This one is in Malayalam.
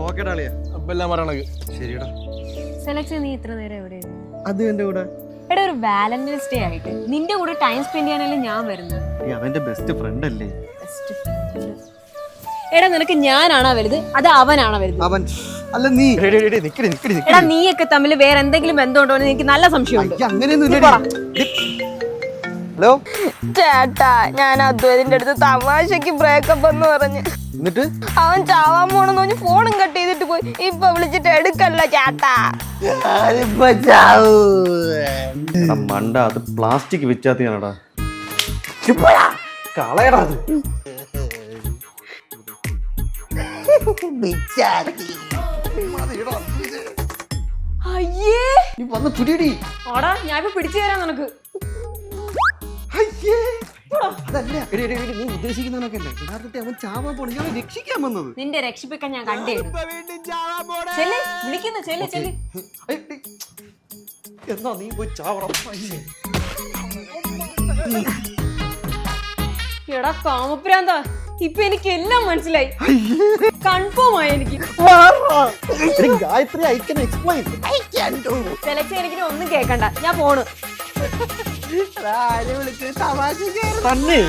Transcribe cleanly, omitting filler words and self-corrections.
ഓക്കേടാ അളിയാ. അപ്പൊ എല്ലാം പറയണത് ശരിടാ. സെലക്ഷൻ നീ ഇത്ര നേരം എവിടെ അത് എന്റെ കൂടെ. എടാ ഒരു വാലന്റൈൻസ് ഡേ ആയിട്ട് നിന്റെ കൂടെ ടൈം സ്പെൻഡ് ചെയ്യാനല്ലേ ഞാൻ വരുന്നത്. അവന്റെ ബെസ്റ്റ് ഫ്രണ്ട് അല്ലേ? എടാ നിനക്ക് ഞാനാണോ വലുത് അത് അവനാണോ വലുത്? അവൻ അല്ല നീ. എടാ നീയൊക്കെ തമ്മിൽ വേറെ എന്തെങ്കിലും ബന്ധമുണ്ടോ എന്ന് എനിക്ക് നല്ല സംശയമുണ്ട്. ഹലോ ചേട്ടാ, ഞാൻ അദ്വൈതിന്റെ അടുത്ത് തമാശക്ക് ബ്രേക്കപ്പ് എന്ന് പറഞ്ഞ് എന്നിട്ട് അവൻ ചാവാൻ പോണെന്ന് പറഞ്ഞ് ഫോണും കട്ട് ചെയ്തിട്ട് പോയി. ഇപ്പൊ വിളിച്ചിട്ട് എടുക്കല്ല ചേട്ടാ. മണ്ട, അത് പ്ലാസ്റ്റിക് വിച്ചാത്തിയാണടാ. കളയടാ അത്. അയ്യേ നീ വന്ന് പിടിയടി. ഓടാ ഞാൻ ഇപ്പൊ പിടിച്ചു തരാം നിനക്ക്. നീ ഉദ്ദേശിക്കുന്നവനൊക്കെ അല്ലേ യഥാർത്ഥത്തിൽ അവൻ ചാവാൻ പോണ ഞാൻ രക്ഷിക്കാൻ വന്നത്. നിന്റെ രക്ഷിപ്പിക്കാൻ ഞാൻ കണ്ടേ വിളിക്കുന്നു. ചെല്ല് എന്നാ നീ പോയി ചാവണം. എടാ കാമപ്രാന്ത, ഇപ്പൊ എനിക്ക് എല്ലാം മനസ്സിലായി. കൺഫേം ആയി എനിക്ക്. Gayathri I can explain. Selection എനിക്ക് ഒന്നും കേക്കണ്ട, ഞാൻ പോണു. തന്നെ